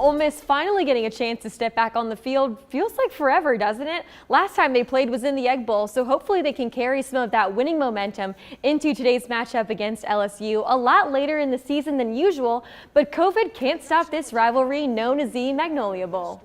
Ole Miss finally getting a chance to step back on the field. Feels like forever, doesn't it? Last time they played was in the Egg Bowl, so hopefully they can carry some of that winning momentum into today's matchup against LSU. A lot later in the season than usual, but COVID can't stop this rivalry known as the Magnolia Bowl.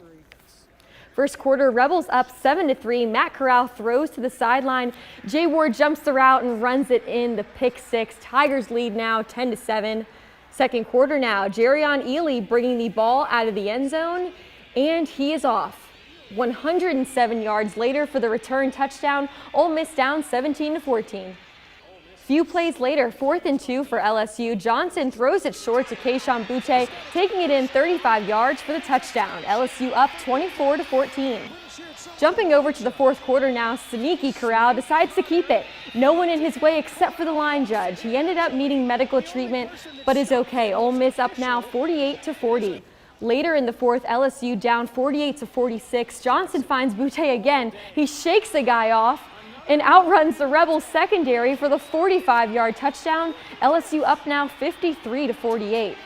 First quarter, Rebels up 7-3. Matt Corral throws to the sideline. Jay Ward jumps the route and runs it in the pick six. Tigers lead now 10-7. Second quarter now, Jerion Ely bringing the ball out of the end zone, and he is off. 107 yards later for the return touchdown. Ole Miss down 17-14. Few plays later, 4th and 2 for LSU. Johnson throws it short to Keishawn Butte, taking it in 35 yards for the touchdown. LSU up 24-14. Jumping over to the fourth quarter now, sneaky Corral decides to keep it. No one in his way except for the line judge. He ended up needing medical treatment, but is okay. Ole Miss up now 48-40. Later in the fourth, LSU down 48-46. Johnson finds Butte again. He shakes the guy off and outruns the Rebels secondary for the 45-yard touchdown. LSU up now 53-48.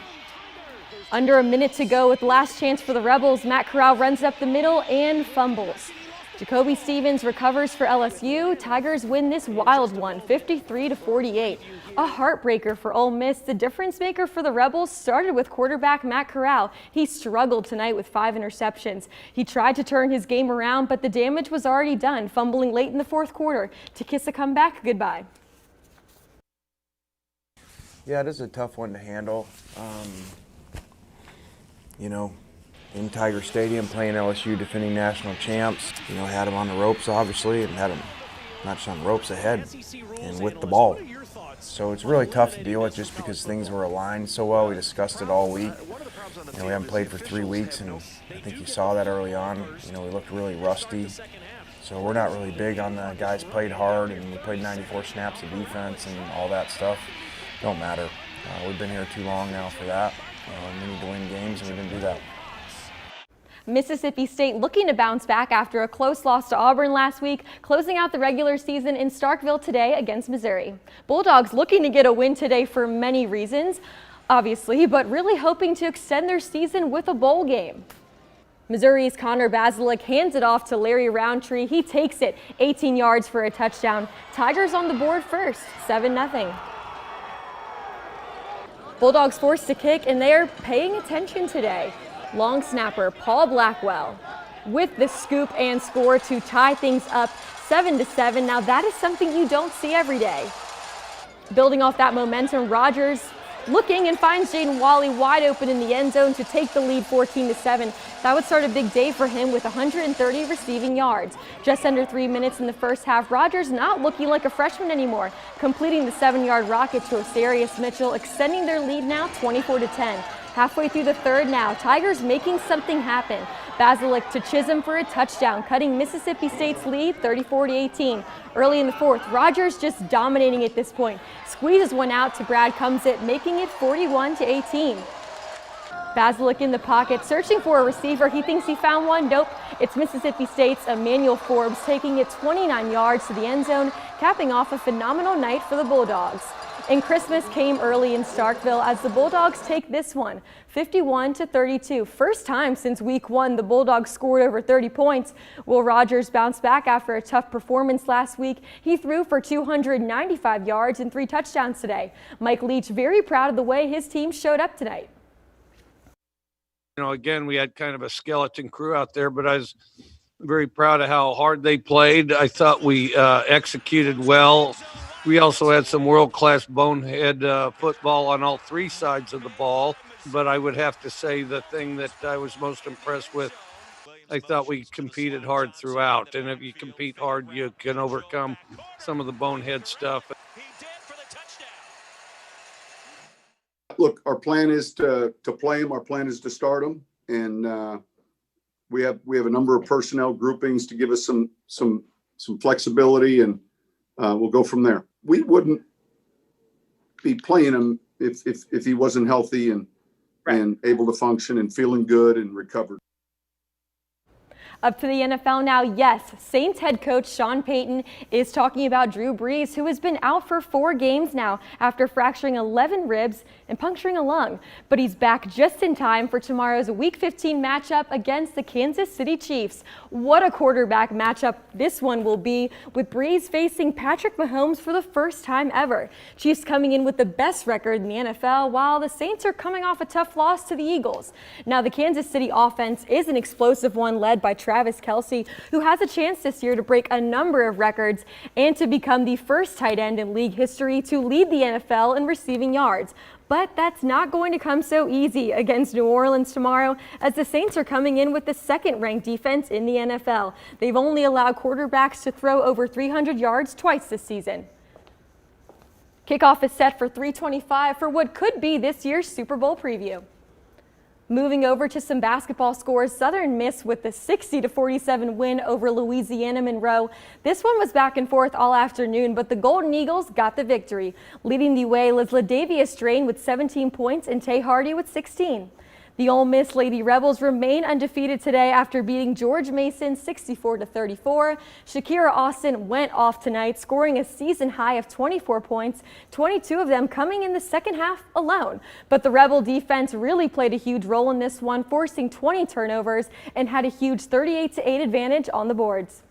Under a minute to go with the last chance for the Rebels, Matt Corral runs up the middle and fumbles. Jacoby Stevens recovers for LSU. Tigers win this wild one, 53-48. A heartbreaker for Ole Miss. The difference maker for the Rebels started with quarterback Matt Corral. He struggled tonight with 5 interceptions. He tried to turn his game around, but the damage was already done, fumbling late in the fourth quarter to kiss a comeback goodbye. Yeah, it is a tough one to handle. In Tiger Stadium, playing LSU, defending national champs, had them on the ropes, obviously, and had them not just on the ropes, ahead and with the ball. So it's really tough to deal with just because things were aligned so well. We discussed it all week. We haven't played for 3 weeks, and I think you saw that early on. We looked really rusty. So we're not really big on the guys played hard, and we played 94 snaps of defense and all that stuff. Don't matter. We've been here too long now for that. We need to win games, and we didn't do that. Mississippi State looking to bounce back after a close loss to Auburn last week, closing out the regular season in Starkville today against Missouri. Bulldogs looking to get a win today for many reasons, obviously, but really hoping to extend their season with a bowl game. Missouri's Connor Bazelak hands it off to Larry Roundtree. He takes it 18 yards for a touchdown. Tigers on the board first, 7-0. Bulldogs forced to kick, and they are paying attention today. Long snapper Paul Blackwell with the scoop and score to tie things up 7-7. Now that is something you don't see every day. Building off that momentum, Rogers looking and finds Jaden Wally wide open in the end zone to take the lead 14-7. That would start a big day for him with 130 receiving yards. Just under 3 minutes in the first half, Rogers not looking like a freshman anymore, completing the 7-yard rocket to Osarius Mitchell, extending their lead now 24-10. Halfway through the third now, Tigers making something happen. Bazelak to Chisholm for a touchdown, cutting Mississippi State's lead 34-18. Early in the fourth, Rogers just dominating at this point. Squeezes one out to Brad Cumsit, making it 41-18. Bazelak in the pocket, searching for a receiver. He thinks he found one. Nope. It's Mississippi State's Emmanuel Forbes taking it 29 yards to the end zone, capping off a phenomenal night for the Bulldogs. And Christmas came early in Starkville as the Bulldogs take this one, 51-32. First time since week 1 the Bulldogs scored over 30 points. Will Rogers bounce back after a tough performance last week? He threw for 295 yards and 3 touchdowns today. Mike Leach very proud of the way his team showed up tonight. Again, we had kind of a skeleton crew out there, but I was very proud of how hard they played. I thought we executed well. We also had some world-class bonehead football on all 3 sides of the ball. But I would have to say the thing that I was most impressed with, I thought we competed hard throughout. And if you compete hard, you can overcome some of the bonehead stuff. Look, our plan is to play them. Our plan is to start them. And we have a number of personnel groupings to give us some flexibility, and we'll go from there. We wouldn't be playing him if he wasn't healthy and able to function and feeling good and recovered. Up to the NFL now. Yes, Saints head coach Sean Payton is talking about Drew Brees, who has been out for 4 games now after fracturing 11 ribs and puncturing a lung. But he's back just in time for tomorrow's Week 15 matchup against the Kansas City Chiefs. What a quarterback matchup this one will be, with Brees facing Patrick Mahomes for the first time ever. Chiefs coming in with the best record in the NFL, while the Saints are coming off a tough loss to the Eagles. Now, the Kansas City offense is an explosive one led by Travis Kelce, who has a chance this year to break a number of records and to become the first tight end in league history to lead the NFL in receiving yards. But that's not going to come so easy against New Orleans tomorrow, as the Saints are coming in with the second-ranked defense in the NFL. They've only allowed quarterbacks to throw over 300 yards twice this season. Kickoff is set for 3:25 for what could be this year's Super Bowl preview. Moving over to some basketball scores, Southern Miss with the 60-47 win over Louisiana Monroe. This one was back and forth all afternoon, but the Golden Eagles got the victory. Leading the way was LaDavia Strain with 17 points and Tay Hardy with 16. The Ole Miss Lady Rebels remain undefeated today after beating George Mason 64-34. Shakira Austin went off tonight, scoring a season high of 24 points, 22 of them coming in the second half alone. But the Rebel defense really played a huge role in this one, forcing 20 turnovers and had a huge 38-8 advantage on the boards.